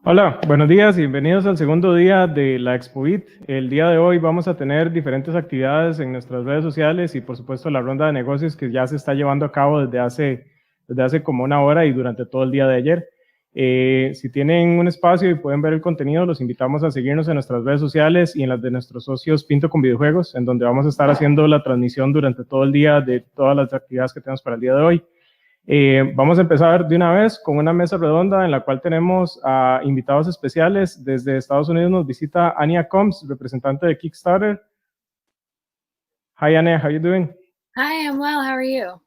Hola, buenos días y bienvenidos al segundo día de la ExpoBit. El día de hoy vamos a tener diferentes actividades en nuestras redes sociales y por supuesto la ronda de negocios que ya se está llevando a cabo desde hace como una hora y durante todo el día de ayer. Si tienen un espacio y pueden ver el contenido, los invitamos a seguirnos en nuestras redes sociales y en las de nuestros socios Pinto con Videojuegos, en donde vamos a estar haciendo la transmisión durante todo el día de todas las actividades que tenemos para el día de hoy. Vamos a empezar de una vez con una mesa redonda en la cual tenemos a invitados especiales. Desde Estados Unidos nos visita Anya Combs, representante de Kickstarter. Hi, Anya, how are you doing? Hi, I'm well. How are you?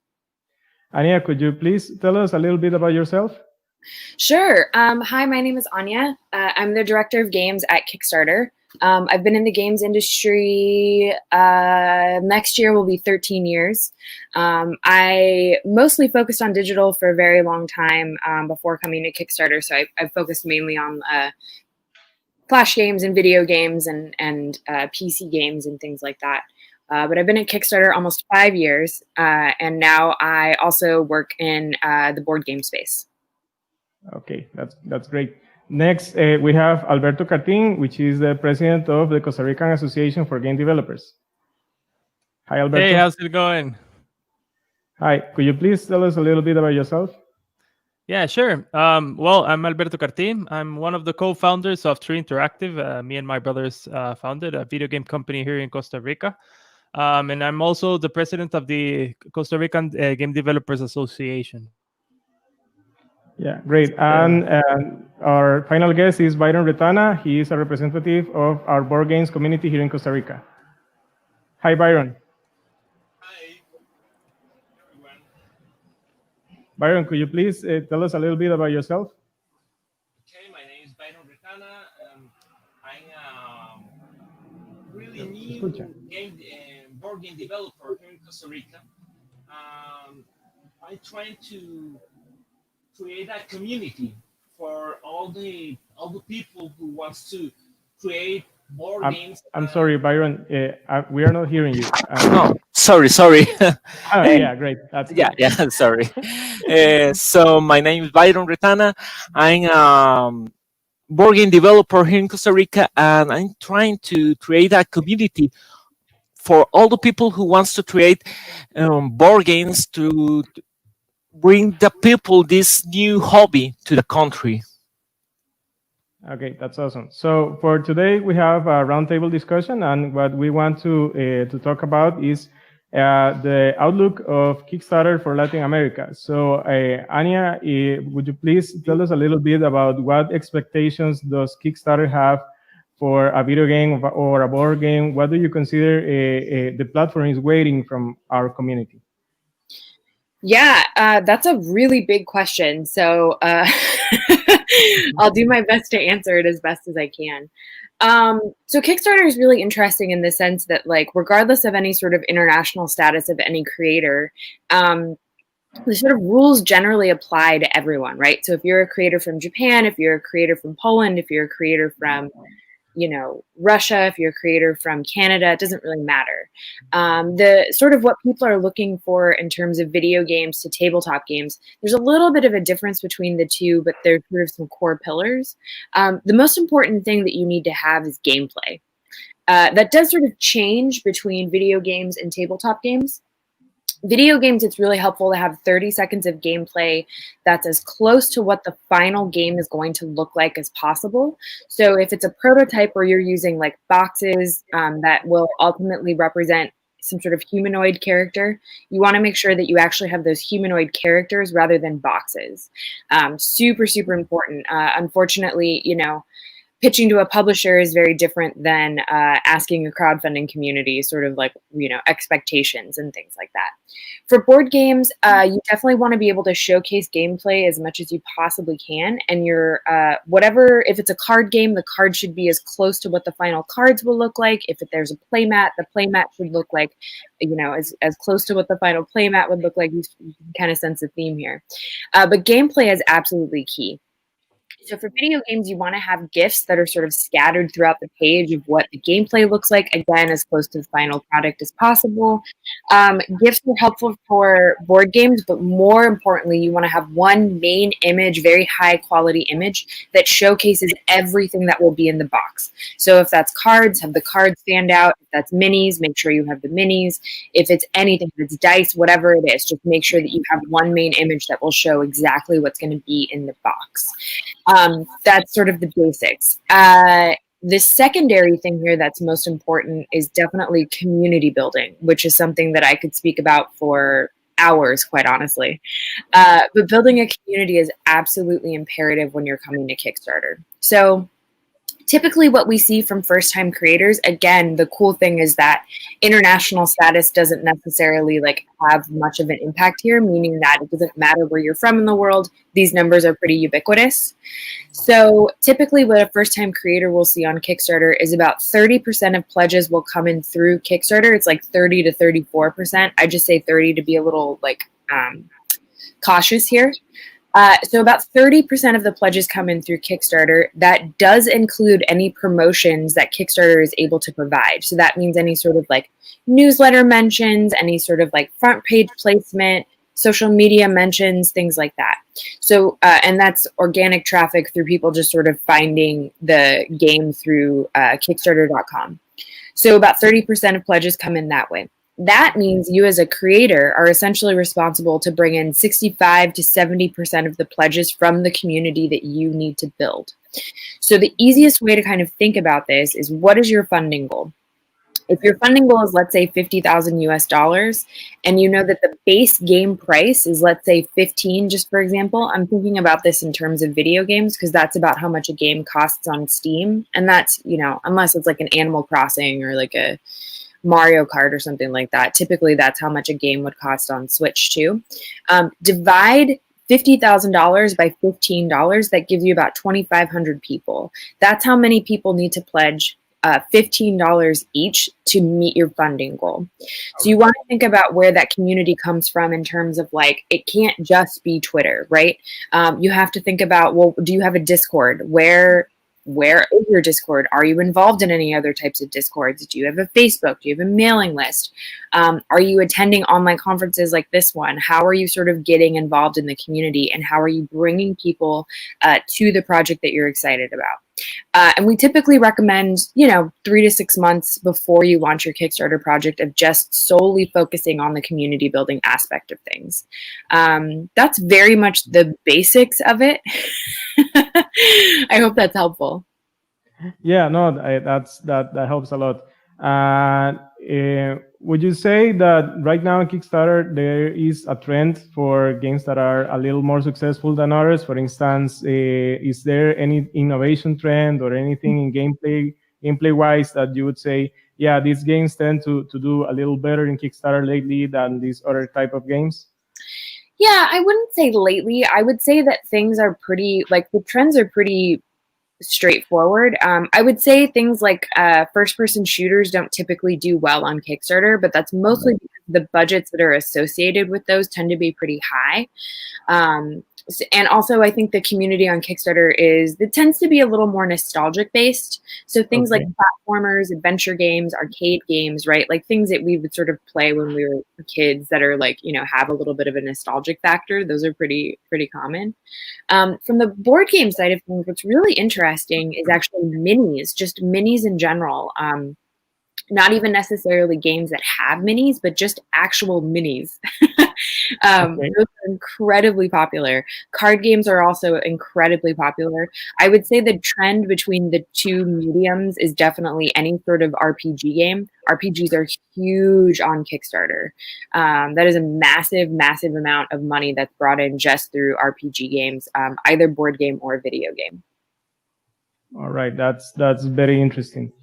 Anya, could you please tell us a little bit about yourself? Sure. Hi, my name is Anya. I'm the director of games at Kickstarter. I've been in the games industry, next year will be 13 years. I mostly focused on digital for a very long time before coming to Kickstarter, so I've focused mainly on Flash games and video games and PC games and things like that. But I've been at Kickstarter almost 5 years, and now I also work in the board game space. Okay, that's great. Next, we have Alberto Cartín, which is the president of the Costa Rican Association for Game Developers. Hi, Alberto. Hey, how's it going? Hi, could you please tell us a little bit about yourself? Yeah, sure. Well, I'm Alberto Cartín. I'm one of the co-founders of Tree Interactive. Me and my brothers founded a video game company here in Costa Rica. And I'm also the president of the Costa Rican Game Developers Association. Yeah, great. And our final guest is Byron Retana. He is a representative of our board games community here in Costa Rica. Hi, Byron. Hi, everyone. Byron, could you please tell us a little bit about yourself? Okay, my name is Byron Retana. I'm a really new board game developer here in Costa Rica. I'm trying to create a community for all the people who wants to create board games. I'm sorry, Byron. We are not hearing you. Oh, sorry. Oh, yeah, great. That's yeah, sorry. So my name is Byron Retana. I'm a board game developer here in Costa Rica, and I'm trying to create a community for all the people who wants to create board games to bring the people this new hobby to the country. Okay, that's awesome. So for today, we have a roundtable discussion, and what we want to talk about is the outlook of Kickstarter for Latin America. So Anya, would you please tell us a little bit about what expectations does Kickstarter have for a video game or a board game? What do you consider the platform is waiting from our community? Yeah, that's a really big question. So I'll do my best to answer it as best as I can. So Kickstarter is really interesting in the sense that, like, regardless of any sort of international status of any creator, the sort of rules generally apply to everyone, right? So if you're a creator from Japan, if you're a creator from Poland, if you're a creator from Russia, if you're a creator from Canada, it doesn't really matter. The sort of what people are looking for in terms of video games to tabletop games, there's a little bit of a difference between the two, but there's sort of some core pillars. The most important thing that you need to have is gameplay. That does sort of change between video games and tabletop games. Video games, it's really helpful to have 30 seconds of gameplay that's as close to what the final game is going to look like as possible. So if it's a prototype where you're using like boxes that will ultimately represent some sort of humanoid character, you want to make sure that you actually have those humanoid characters rather than boxes. Super, super important. Unfortunately, pitching to a publisher is very different than asking a crowdfunding community sort of like, expectations and things like that. For board games, you definitely want to be able to showcase gameplay as much as you possibly can. And if it's a card game, the card should be as close to what the final cards will look like. If there's a playmat, the playmat should look like, as close to what the final playmat would look like. You can kind of sense the theme here. But gameplay is absolutely key. So for video games, you want to have GIFs that are sort of scattered throughout the page of what the gameplay looks like, again, as close to the final product as possible. GIFs are helpful for board games, but more importantly, you want to have one main image, very high quality image that showcases everything that will be in the box. So if that's cards, have the cards stand out. If that's minis, make sure you have the minis. If it's anything, if it's dice, whatever it is, just make sure that you have one main image that will show exactly what's going to be in the box. That's sort of the basics. The secondary thing here that's most important is definitely community building, which is something that I could speak about for hours, quite honestly. But building a community is absolutely imperative when you're coming to Kickstarter. So typically what we see from first-time creators, again, the cool thing is that international status doesn't necessarily have much of an impact here, meaning that it doesn't matter where you're from in the world. These numbers are pretty ubiquitous. So typically what a first-time creator will see on Kickstarter is about 30% of pledges will come in through Kickstarter. It's like 30 to 34%. I just say 30 to be a little cautious here. So about 30% of the pledges come in through Kickstarter. That does include any promotions that Kickstarter is able to provide. So that means any sort of newsletter mentions, any sort of front page placement, social media mentions, things like that. So, and that's organic traffic through people just sort of finding the game through Kickstarter.com. So about 30% of pledges come in that way. That means you as a creator are essentially responsible to bring in 65 to 70% of the pledges from the community that you need to build. So the easiest way to kind of think about this is, what is your funding goal? If your funding goal is, let's say, $50,000 US, and you know that the base game price is, let's say, 15, just for example, I'm thinking about this in terms of video games because that's about how much a game costs on Steam. And that's, unless it's an Animal Crossing or a Mario Kart or something like that. Typically, that's how much a game would cost on Switch too. Divide $50,000 by $15. That gives you about 2,500 people. That's how many people need to pledge $15 each to meet your funding goal. So you want to think about where that community comes from in terms of it can't just be Twitter, right? You have to think about, well, do you have a Discord? Where is your Discord? Are you involved in any other types of Discords? Do you have a Facebook? Do you have a mailing list? Are you attending online conferences like this one? How are you sort of getting involved in the community, and how are you bringing people to the project that you're excited about? And we typically recommend, 3 to 6 months before you launch your Kickstarter project of just solely focusing on the community building aspect of things. That's very much the basics of it. I hope that's helpful. Yeah, no, that helps a lot. Would you say that right now in Kickstarter there is a trend for games that are a little more successful than others? For instance, is there any innovation trend or anything in gameplay wise that you would say, yeah, these games tend to do a little better in Kickstarter lately than these other type of games? Yeah, I wouldn't say lately. I would say that things are pretty, the trends are pretty straightforward. I would say things like first-person shooters don't typically do well on Kickstarter, but that's mostly because the budgets that are associated with those tend to be pretty high. And also, I think the community on Kickstarter it tends to be a little more nostalgic based. So things like platformers, adventure games, arcade games, right? Things that we would sort of play when we were kids that are have a little bit of a nostalgic factor. Those are pretty common. From the board game side of things, what's really interesting is actually minis, just minis in general. Not even necessarily games that have minis, but just actual minis. Those are incredibly popular. Card games are also incredibly popular. I would say the trend between the two mediums is definitely any sort of RPG game. RPGs are huge on Kickstarter. That is a massive, massive amount of money that's brought in just through RPG games, either board game or video game. All right, that's very interesting.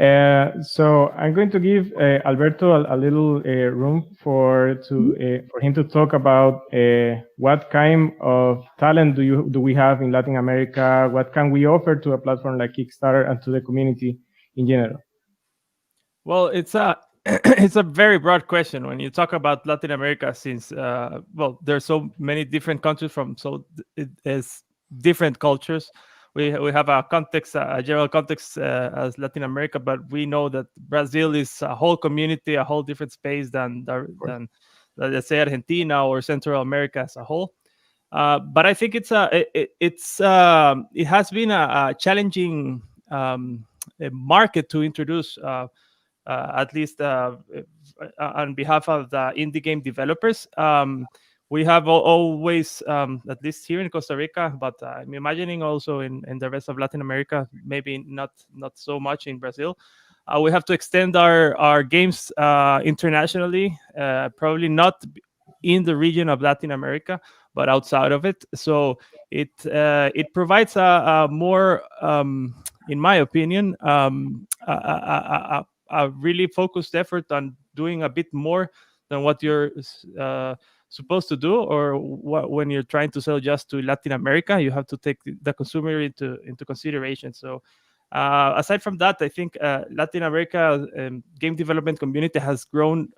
So I'm going to give Alberto a little room for him to talk about what kind of talent do we have in Latin America? What can we offer to a platform like Kickstarter and to the community in general? Well, it's a very broad question when you talk about Latin America, since there's so many different countries it is different cultures. we have a context, a general context as Latin America, but we know that Brazil is a whole community, a whole different space than let's say Argentina or Central America as a whole. But I think it has been a challenging a market to introduce, at least on behalf of the indie game developers. We have always, at least here in Costa Rica, but I'm imagining also in the rest of Latin America, maybe not so much in Brazil. We have to extend our games internationally, probably not in the region of Latin America, but outside of it. So it provides a more, in my opinion, a really focused effort on doing a bit more than what you're supposed to do, or when you're trying to sell just to Latin America, you have to take the consumer into consideration. So aside from that, I think Latin America game development community has grown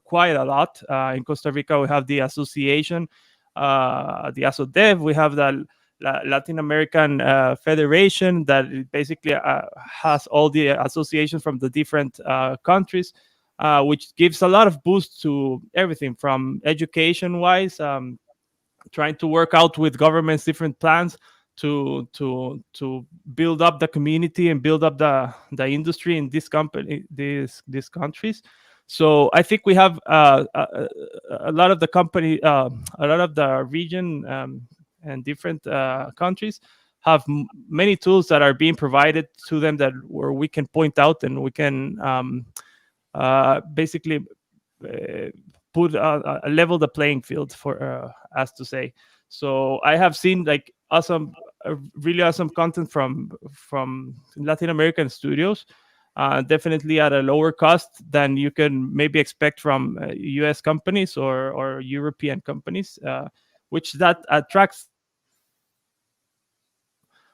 quite a lot. In Costa Rica, we have the association, the ASODEV. We have the Latin American Federation that basically has all the associations from the different countries, which gives a lot of boost to everything from education-wise, trying to work out with governments different plans to build up the community and build up the industry in these countries. So I think we have a lot of the company, a lot of the region and different countries have many tools that are being provided to them that where we can point out and we can basically put level the playing field for us to say. So I have seen like really awesome content from Latin American studios, definitely at a lower cost than you can maybe expect from US companies or European companies, which that attracts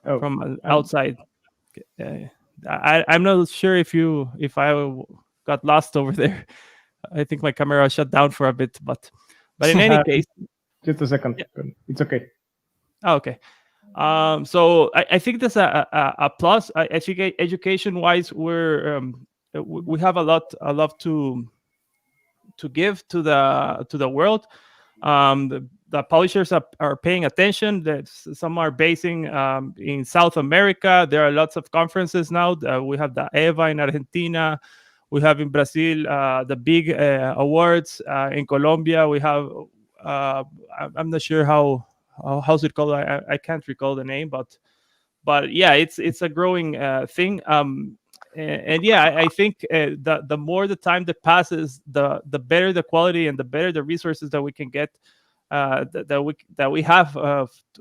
from outside. I'm not sure if I got lost over there. I think my camera shut down for a bit, but in any case, just a second. Yeah. It's okay. Oh, okay. So I think that's a plus. I think education-wise, we have a lot to give to the world. The publishers are paying attention. That some are basing in South America. There are lots of conferences now. We have the EVA in Argentina. We have in Brazil the big awards. In Colombia, we have. I'm not sure how's it called. I can't recall the name, but yeah, it's a growing thing. And yeah, I think the more the time that passes, the better the quality and the better the resources that we can get, that we have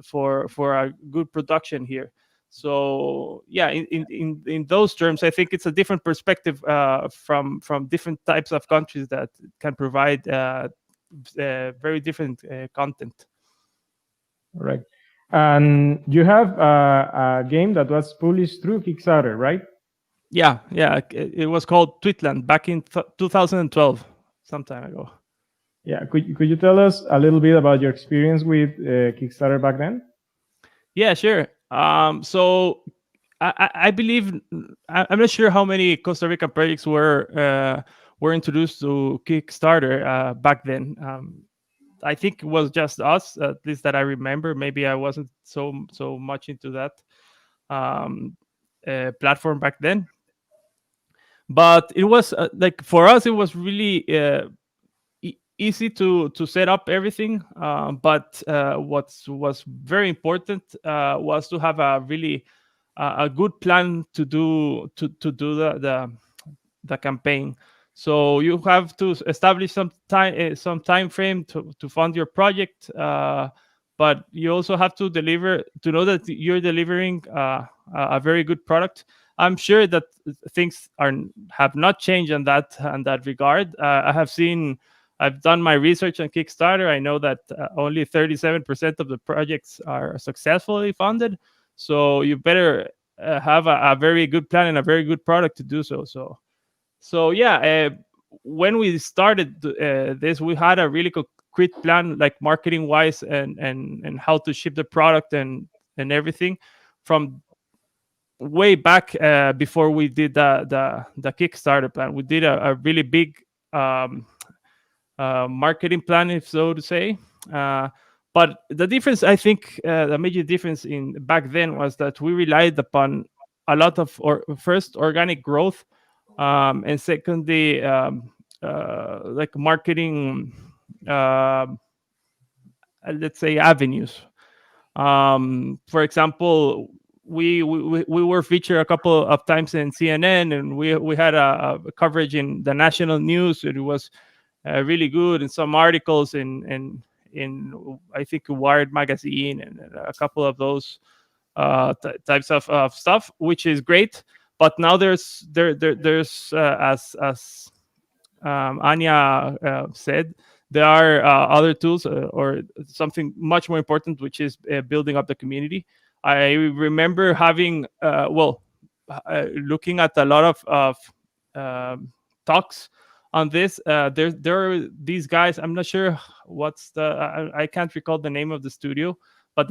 for a good production here. So yeah, in those terms, I think it's a different perspective from different types of countries that can provide very different content. All right. And you have a game that was published through Kickstarter, right? Yeah. It was called Tweetland back in 2012, some time ago. Yeah. Could you tell us a little bit about your experience with Kickstarter back then? Yeah, sure. So I believe I'm not sure how many Costa Rican projects were introduced to Kickstarter back then. I think it was just us, at least that I remember. Maybe I wasn't so much into that platform back then. But it was like for us, it was really easy to set up everything. But what was very important was to have a really a good plan to do the campaign. So you have to establish some time frame to fund your project, but you also have to deliver, to know that you're delivering a very good product. I'm sure that things have not changed in that regard. I've done my research on Kickstarter. I know that only 37% of the projects are successfully funded. So you better have a very good plan and a very good product to do so. So yeah, when we started this, we had a really concrete plan, like marketing wise, and how to ship the product and everything. From way back before we did the Kickstarter plan. We did a really big marketing plan, if so to say. But the difference, I think, the major difference in back then was that we relied upon a lot of first organic growth, and secondly, like marketing, let's say, avenues. For example, we were featured a couple of times in CNN, and we had a coverage in the national news. It was really good, and some articles in I think Wired magazine and a couple of those types of stuff, which is great. But now there's as Anya said, there are other tools or something much more important, which is building up the community. I remember having looking at a lot of talks on this. There are these guys. I'm not sure what's the. I can't recall the name of the studio, but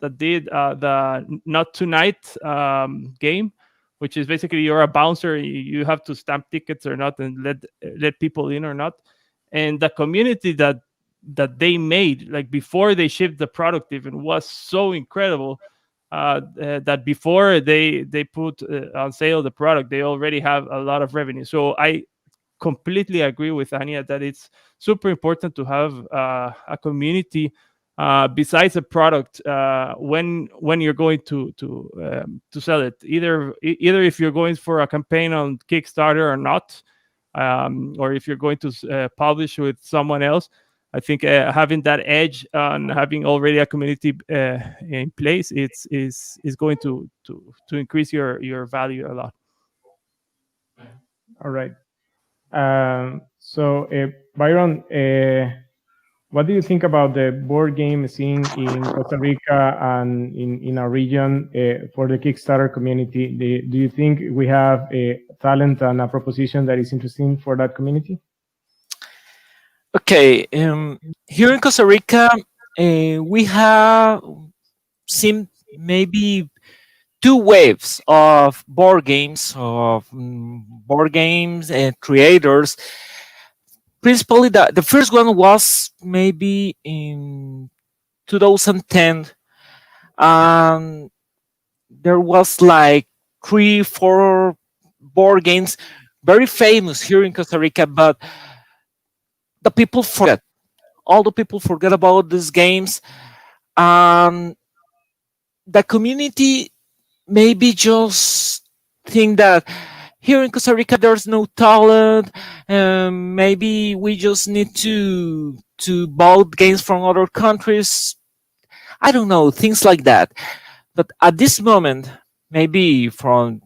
that did the Not Tonight game, which is basically you're a bouncer. You have to stamp tickets or not, and let people in or not. And the community that they made, like before they shipped the product, even was so incredible. That before they put on sale the product, they already have a lot of revenue. So I completely agree with Anya that it's super important to have a community besides a product when you're going to sell it. Either if you're going for a campaign on Kickstarter or not, or if you're going to publish with someone else. I think having that edge on having already a community in place, is going to increase your value a lot. All right. So, Byron, what do you think about the board game scene in Costa Rica and in our region for the Kickstarter community? Do you think we have a talent and a proposition that is interesting for that community? Okay, here in Costa Rica, we have seen maybe two waves of board games creators. Principally, the first one was maybe in 2010. There was like 3-4 board games very famous here in Costa Rica, but the people forget. All the people forget about these games. The community maybe just think that here in Costa Rica there's no talent. Maybe we just need to buy games from other countries. I don't know, things like that. But at this moment, maybe from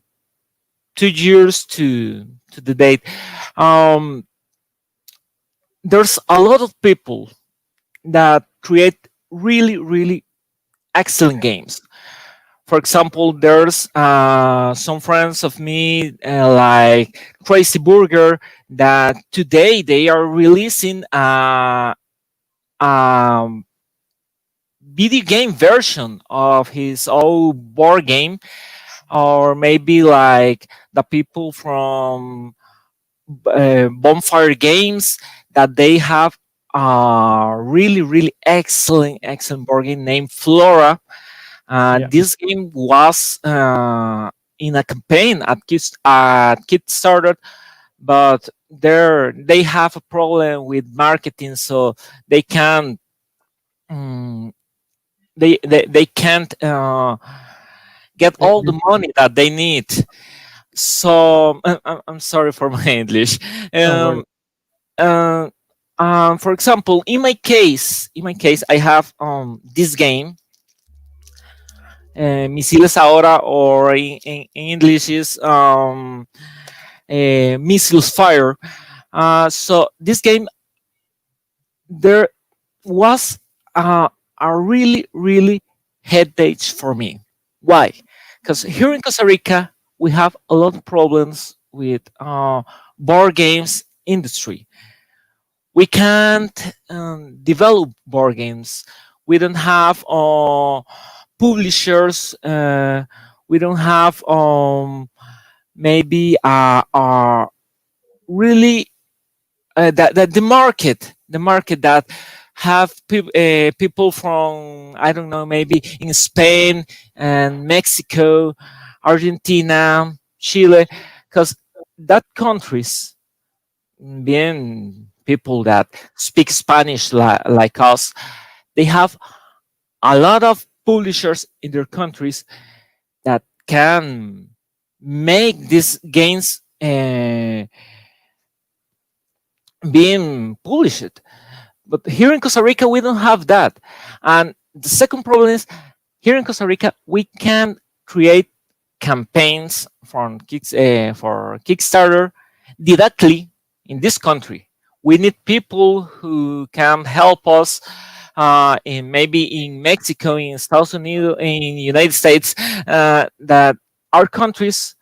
2 years to the date, there's a lot of people that create really, really excellent games. For example, there's some friends of me like Crazy Burger that today they are releasing a video game version of his own board game. Or maybe like the people from Bonfire Games, that they have a really, really excellent board game named Flora. This game was in a campaign at Kickstarter, but they have a problem with marketing, so they can't they can't get all the money that they need. So I'm sorry for my English. For example, in my case, I have this game, Misiles Ahora, or in English is Missiles Fire. So this game, there was a really, really headache for me. Why? Because here in Costa Rica, we have a lot of problems with board games industry. We can't develop board games. We don't have publishers. We don't have maybe really the market that have people from, I don't know, maybe in Spain and Mexico, Argentina, Chile, because that countries, being people that speak Spanish like us, they have a lot of publishers in their countries that can make these games being published. But here in Costa Rica, we don't have that. And the second problem is, here in Costa Rica, we can create campaigns for Kickstarter directly in this country. We need people who can help us in maybe in Mexico, in Estados Unidos, in United States, that are countries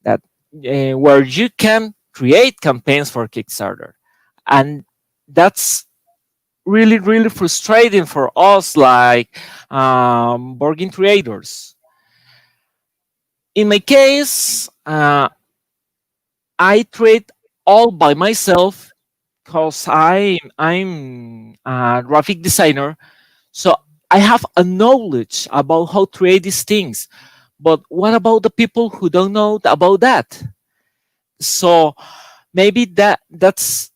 that where you can create campaigns for Kickstarter, and that's really really frustrating for us, like board game creators. In my case, I trade all by myself because I'm a graphic designer, so I have a knowledge about how to create these things. But what about the people who don't know about that? So maybe that's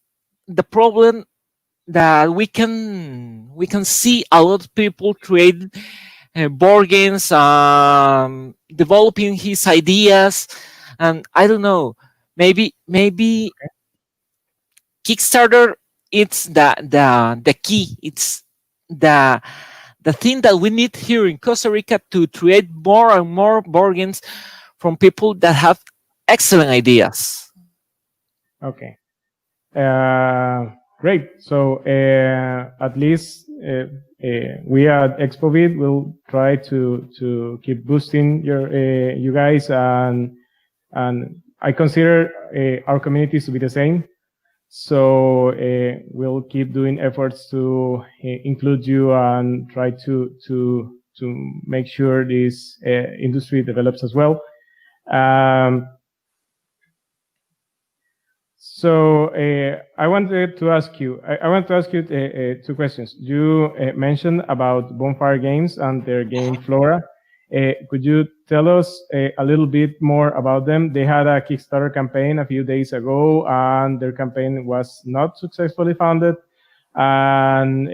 the problem, that we can see a lot of people create board games, developing his ideas, and I don't know, maybe Kickstarter, it's the key. It's the the thing that we need here in Costa Rica to create more and more board games from people that have excellent ideas. Okay. Great. So at least we at ExpoVid will try to keep boosting you guys, and I consider our communities to be the same. So we'll keep doing efforts to include you and try to make sure this industry develops as well. So I wanted to ask you. I want to ask you two questions. You mentioned about Bonfire Games and their game Flora. Could you tell us a little bit more about them? They had a Kickstarter campaign a few days ago, and their campaign was not successfully funded. And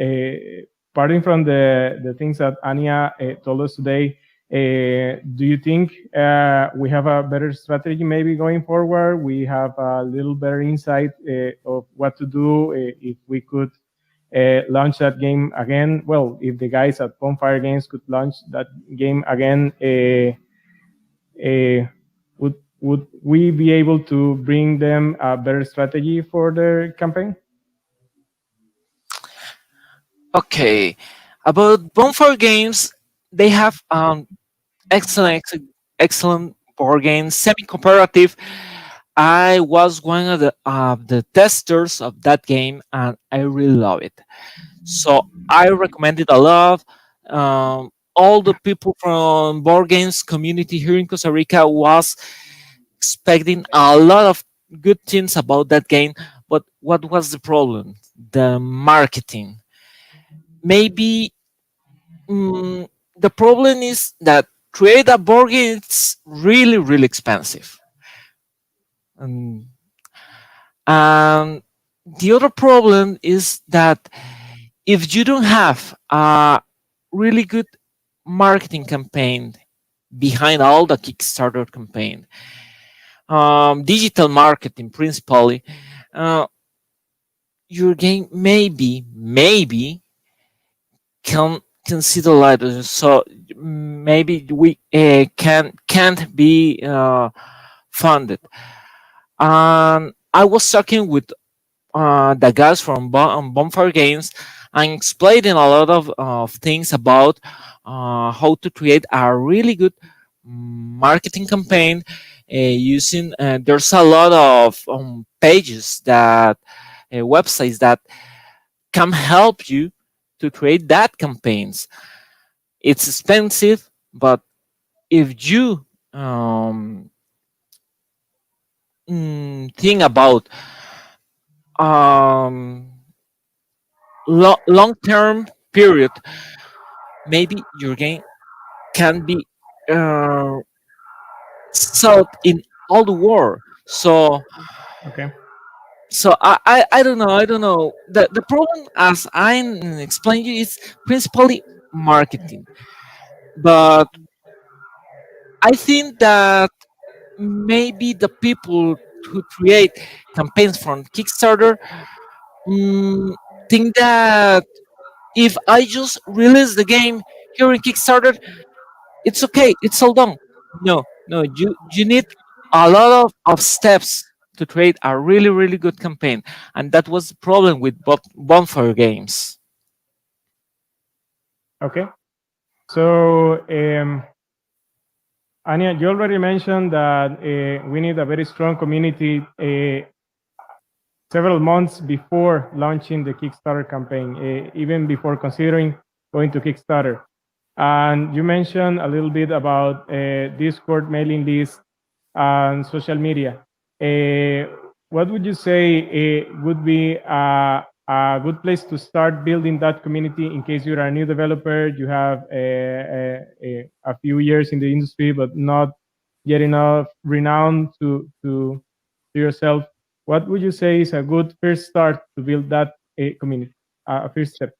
parting from the things that Anya told us today, do you think we have a better strategy maybe going forward? We have a little better insight of what to do if we could launch that game again? Well, if the guys at Bonfire Games could launch that game again, would we be able to bring them a better strategy for their campaign? Okay, about Bonfire Games, they have excellent board games, semi-comparative. I was one of the testers of that game, and I really love it. So I recommend it a lot. All the people from board games community here in Costa Rica was expecting a lot of good things about that game. But what was the problem? The marketing. Maybe the problem is that create a board game is really really expensive. And the other problem is that if you don't have a really good marketing campaign behind all the Kickstarter campaign, digital marketing principally, your game maybe can see the light. So maybe we can't be funded. I was talking with the guys from Bonfire Games and explaining a lot of things about how to create a really good marketing campaign using. There's a lot of pages that websites that can help you to create that campaigns. It's expensive, but if you thing about long-term period, maybe your game can be uh, sold in all the world. So Okay. I don't know. I don't know. The problem, as I explained you, is principally marketing. But I think that maybe the people who create campaigns from Kickstarter mm, think that if I just release the game here in Kickstarter, it's okay, it's all done. No, no, you need a lot of steps to create a really, really good campaign. And that was the problem with bonfire games. Okay. So, Anya, you already mentioned that we need a very strong community several months before launching the Kickstarter campaign, even before considering going to Kickstarter. And you mentioned a little bit about Discord mailing list and social media. What would you say would be a good place to start building that community in case you're a new developer, you have a few years in the industry, but not yet enough renown to yourself? What would you say is a good first start to build that community, a first step?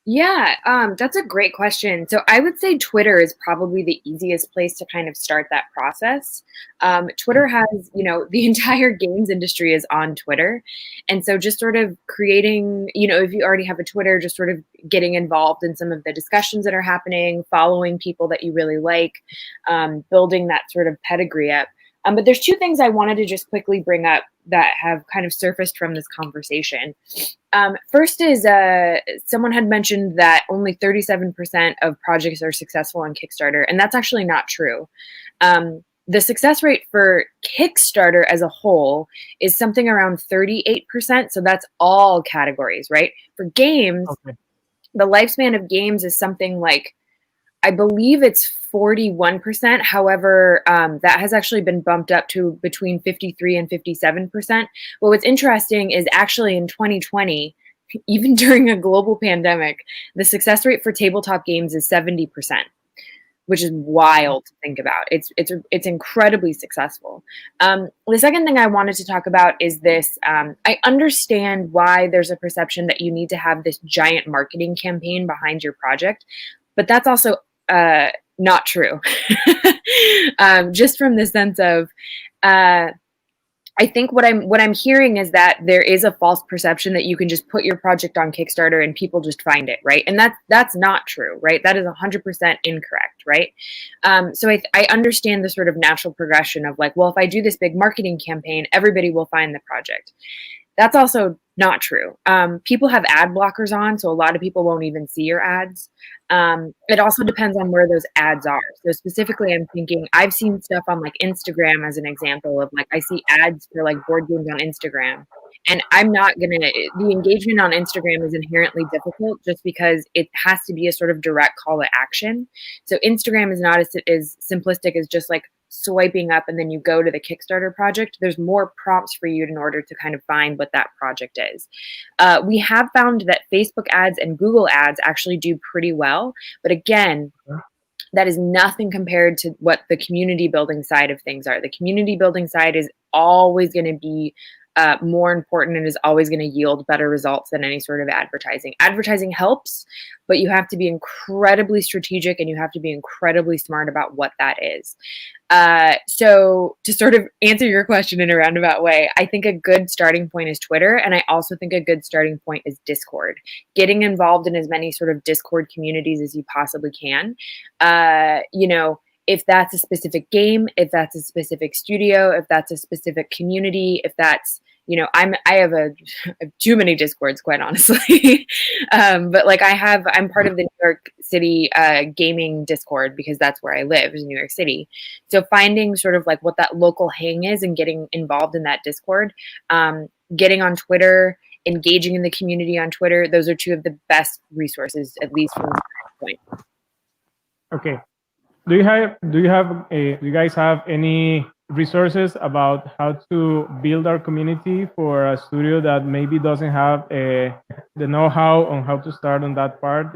Yeah, that's a great question. So I would say Twitter is probably the easiest place to kind of start that process. Twitter has, the entire games industry is on Twitter. And so just sort of creating, if you already have a Twitter, just sort of getting involved in some of the discussions that are happening, following people that you really like, building that sort of pedigree up. But there's two things I wanted to just quickly bring up that have kind of surfaced from this conversation. First is someone had mentioned that only 37% of projects are successful on Kickstarter, and that's actually not true. The success rate for Kickstarter as a whole is something around 38%, so that's all categories, right? For games, Okay. the lifespan of games is something like, I believe it's 41%. However, that has actually been bumped up to between 53 and 57%. But what's interesting is actually in 2020, even during a global pandemic, the success rate for tabletop games is 70%, which is wild to think about. It's incredibly successful. The second thing I wanted to talk about is this. I understand why there's a perception that you need to have this giant marketing campaign behind your project, but that's also not true. Just from the sense of, I think what I'm hearing is that there is a false perception that you can just put your project on Kickstarter and people just find it, right? And that's not true, right? That is 100% incorrect, right? So I understand the sort of natural progression of like, well, if I do this big marketing campaign, everybody will find the project. That's also not true. People have ad blockers on, so a lot of people won't even see your ads. It also depends on where those ads are. So specifically, I'm thinking, I've seen stuff on like Instagram as an example of like, I see ads for like board games on Instagram. And the engagement on Instagram is inherently difficult just because it has to be a sort of direct call to action. So Instagram is not as simplistic as just like swiping up and then you go to the Kickstarter project. There's more prompts for you in order to kind of find what that project is. We have found that Facebook ads and Google ads actually do pretty well. But again, that is nothing compared to what the community building side of things are. The community building side is always going to be more important and is always going to yield better results than any sort of advertising. Advertising helps, but you have to be incredibly strategic and you have to be incredibly smart about what that is. So to sort of answer your question in a roundabout way, I think a good starting point is Twitter. And I also think a good starting point is Discord. Getting involved in as many sort of Discord communities as you possibly can. If that's a specific game, if that's a specific studio, if that's a specific community, if that's, I have too many Discords, quite honestly. But like I'm part of the New York City gaming Discord because that's where I live, is in New York City. So finding sort of like what that local hang is and getting involved in that Discord, getting on Twitter, engaging in the community on Twitter, those are two of the best resources, at least from this point. Okay. do you guys have any resources about how to build our community for a studio that maybe doesn't have the know-how on how to start on that part?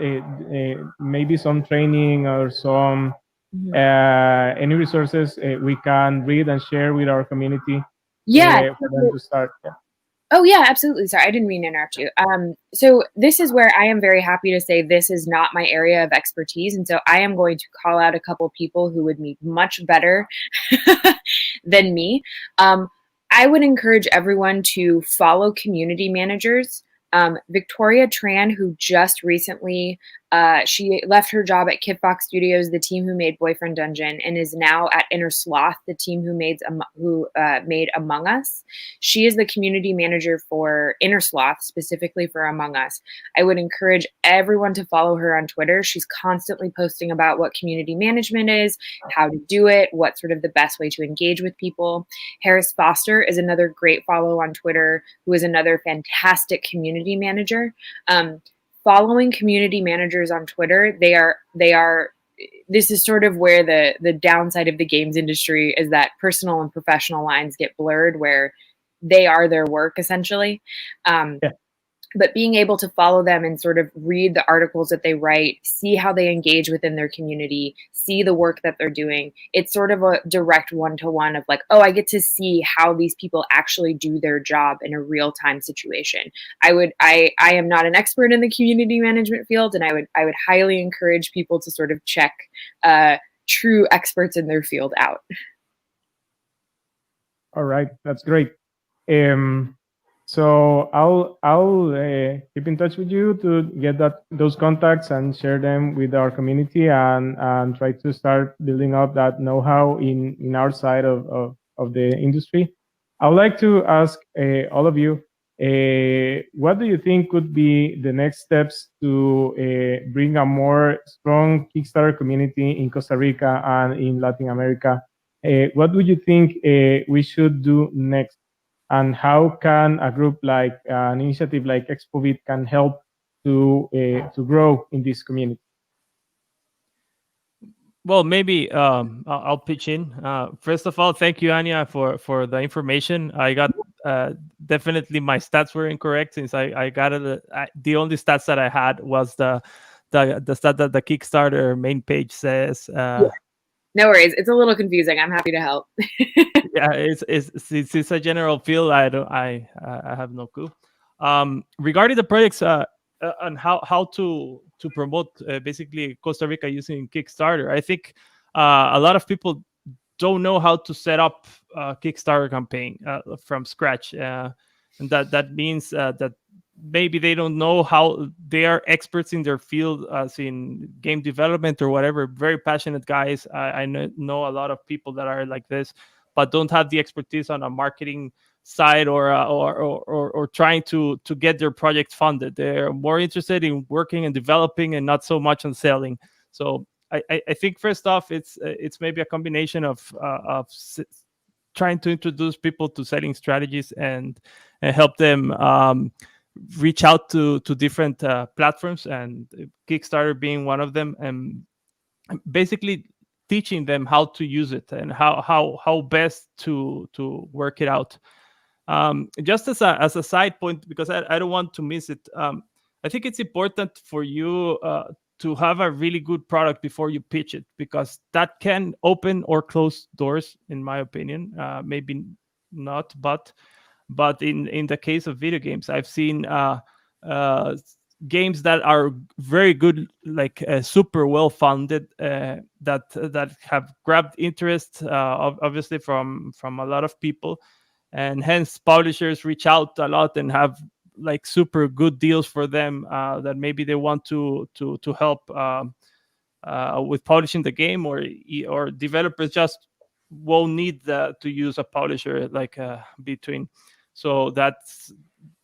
Maybe some training or some any resources we can read and share with our community for them to start. Yeah. Oh, yeah, absolutely. Sorry, I didn't mean to interrupt you. So this is where I am very happy to say this is not my area of expertise. And so I am going to call out a couple people who would be much better than me. I would encourage everyone to follow community managers. Victoria Tran, who just recently, she left her job at Kitbox Studios, the team who made Boyfriend Dungeon, and is now at Inner Sloth, the team who made Among Us. She is the community manager for Inner Sloth, specifically for Among Us. I would encourage everyone to follow her on Twitter. She's constantly posting about what community management is, how to do it, what's sort of the best way to engage with people. Harris Foster is another great follow on Twitter, who is another fantastic community manager. Following community managers on Twitter, they are this is sort of where the downside of the games industry is, that personal and professional lines get blurred, where they are their work essentially. But being able to follow them and sort of read the articles that they write, see how they engage within their community, see the work that they're doing, it's sort of a direct one-to-one of like, oh, I get to see how these people actually do their job in a real-time situation. I am not an expert in the community management field, and I would highly encourage people to sort of check true experts in their field out. All right, that's great. So I'll keep in touch with you to get those contacts and share them with our community, and try to start building up that know-how in our side of the industry. I would like to ask all of you, what do you think could be the next steps to bring a more strong Kickstarter community in Costa Rica and in Latin America? What would you think we should do next? And how can a group like an initiative like ExpoVid can help to grow in this community? Well, maybe I'll pitch in. First of all, thank you, Anya, for the information. I got definitely my stats were incorrect, since I got it. The only stats that I had was the stat that the Kickstarter main page says. No worries, it's a little confusing. I'm happy to help. Yeah, it's a general field. I have no clue. Regarding the projects and how to promote basically Costa Rica using Kickstarter, I think a lot of people don't know how to set up a Kickstarter campaign from scratch, and that means that maybe they don't know how. They are experts in their field, as in game development or whatever, very passionate guys. I know a lot of people that are like this, but don't have the expertise on a marketing side or trying to get their project funded. They're more interested in working and developing and not so much on selling. So I think first off, it's maybe a combination of trying to introduce people to selling strategies and help them reach out to different platforms, and Kickstarter being one of them, and basically teaching them how to use it and how best to work it out. Just as a side point, because I don't want to miss it, I think it's important for you to have a really good product before you pitch it, because that can open or close doors, in my opinion. Maybe not, but in the case of video games, I've seen games that are very good, like super well funded, that have grabbed interest, obviously from a lot of people, and hence publishers reach out a lot and have like super good deals for them, that maybe they want to help with publishing the game, or developers just won't need to use a publisher like between. So that's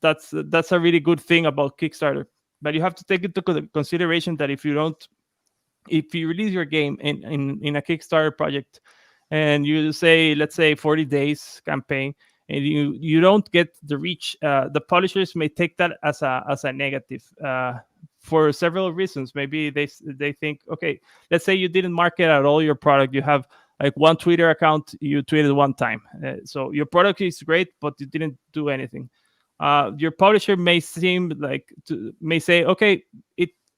a really good thing about Kickstarter. But you have to take into consideration that if you release your game in a Kickstarter project, and you say, let's say 40 days campaign, and you don't get the reach, the publishers may take that as a negative for several reasons. Maybe they think, okay, let's say you didn't market at all your product. You have like one Twitter account, you tweeted one time. So your product is great, but you didn't do anything. Your publisher may say, okay,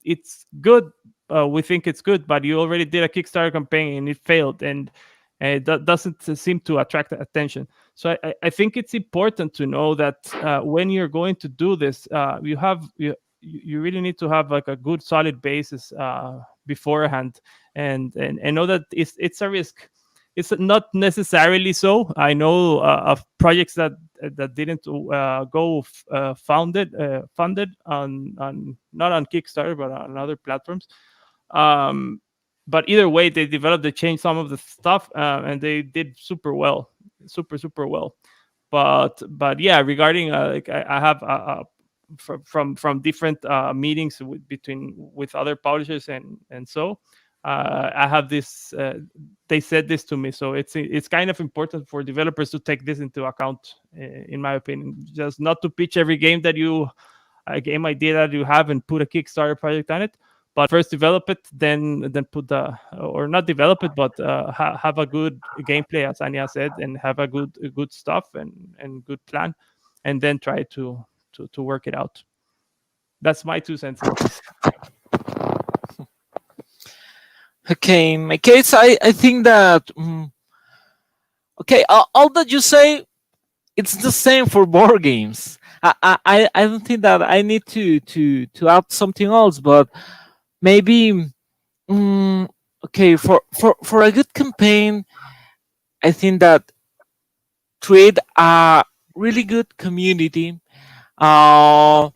it's good. We think it's good, but you already did a Kickstarter campaign and it failed, and it doesn't seem to attract attention. So I think it's important to know that when you're going to do this, you really need to have like a good solid basis beforehand, and know that it's a risk. It's not necessarily so. I know of projects that didn't go funded on not on Kickstarter but on other platforms. But either way, they changed some of the stuff, and they did super well. But yeah, regarding like I have from different meetings with other publishers and so I have this. They said this to me, so it's kind of important for developers to take this into account, in my opinion. Just not to pitch every game a game idea that you have and put a Kickstarter project on it, but first develop it, then put or not develop it, but have a good gameplay, as Anya said, and have a good stuff and good plan, and then try to work it out. That's my 2 cents. Okay, in my case, I think that okay, all that you say, it's the same for board games. I don't think that I need to add something else, but maybe okay, for a good campaign, I think that create a really good community, a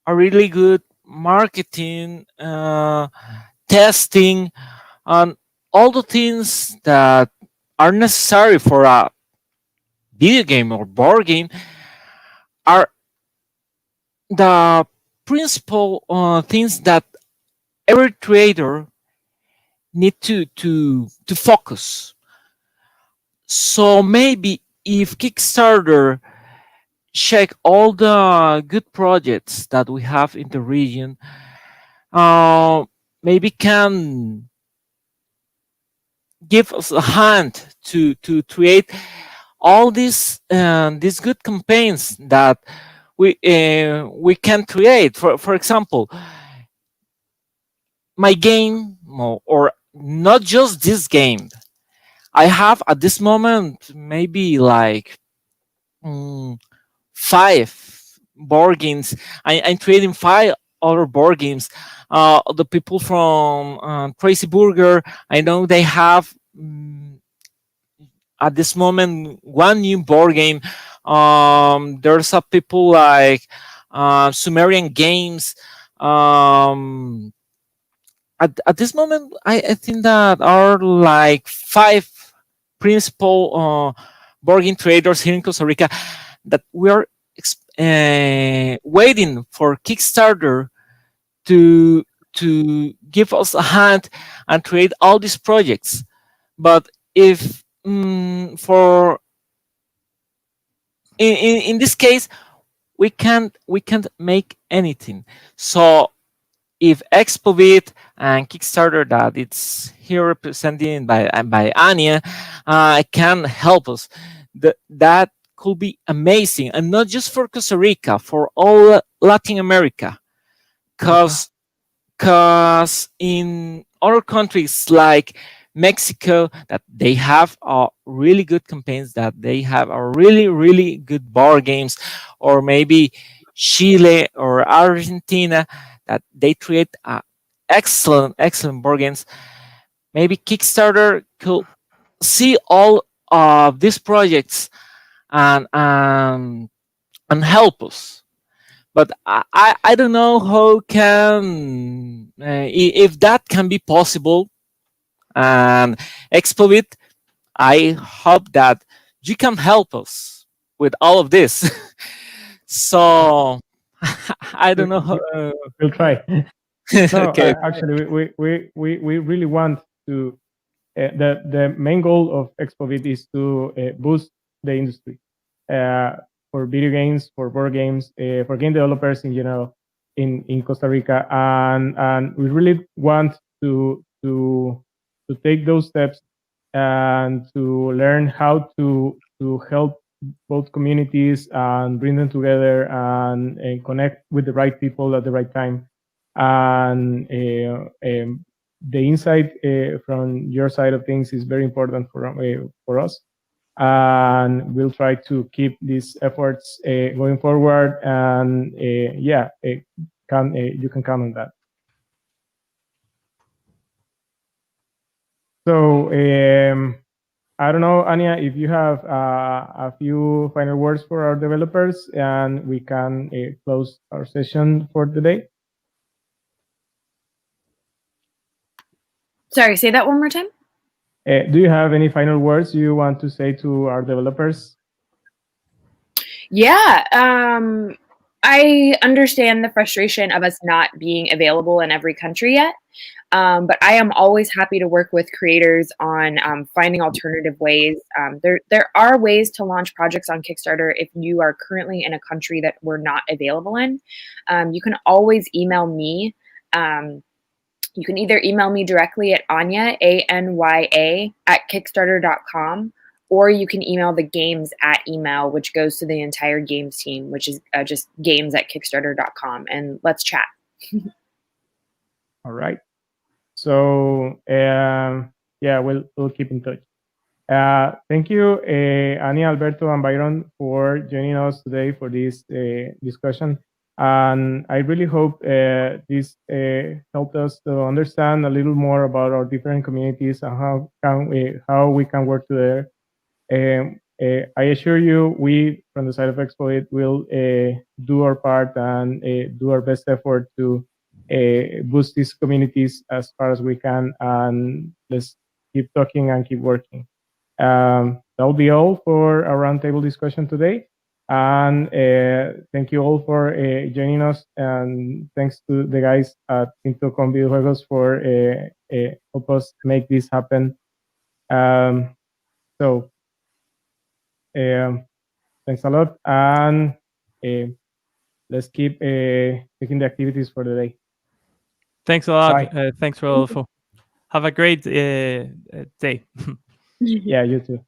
really good marketing, testing, and all the things that are necessary for a video game or board game are the principal things that every creator need to focus. So maybe if Kickstarter check all the good projects that we have in the region, maybe can give us a hand to create all these good campaigns that we can create. For example, my game, or not just this game. I have at this moment maybe like 5 board games. I'm creating 5 other board games. The people from Crazy Burger, I know they have at this moment 1 new board game. There's some people like Sumerian Games. At this moment, I think that are like 5 principal board game traders here in Costa Rica that we are waiting for Kickstarter to give us a hand and create all these projects. But if for in this case we can't make anything. So if Expovit and Kickstarter, that it's here represented by Anya, can help us, that could be amazing, and not just for Costa Rica, for all Latin America, because in other countries like Mexico, that they have really good campaigns, that they have a really good board games, or maybe Chile or Argentina, that they create excellent board games. Maybe Kickstarter could see all of these projects and help us. But I don't know how can if that can be possible. And Expovit, I hope that you can help us with all of this. So I don't know how. We'll try. Okay. Actually, we really want to. The main goal of Expovit is to boost the industry for video games, for board games, for game developers in general. in Costa Rica, and we really want to take those steps and to learn how to help both communities and bring them together and connect with the right people at the right time. And the insight from your side of things is very important for us. And we'll try to keep these efforts going forward. And yeah, you can count on that. So I don't know, Anya, if you have a few final words for our developers, and we can close our session for today. Sorry, say that one more time. Do you have any final words you want to say to our developers? Yeah, I understand the frustration of us not being available in every country yet, but I am always happy to work with creators on finding alternative ways. There are ways to launch projects on Kickstarter if you are currently in a country that we're not available in. You can always email me. You can either email me directly at Anya, ANYA, @kickstarter.com, or you can email the games email, which goes to the entire games team, which is just games@kickstarter.com, and let's chat. All right. So yeah, we'll keep in touch. Thank you, Anya, Alberto, and Byron, for joining us today for this discussion. And I really hope this helped us to understand a little more about our different communities and how we can work together. I assure you, we from the side of Expo will do our part and do our best effort to boost these communities as far as we can, and let's keep talking and keep working. That'll be all for our roundtable discussion today. And thank you all for joining us, and thanks to the guys at Intocom Videojuegos for help us make this happen. So thanks a lot, and let's keep taking the activities for the day. Thanks a lot. Thanks, Rodolfo. Have a great day. Yeah, you too.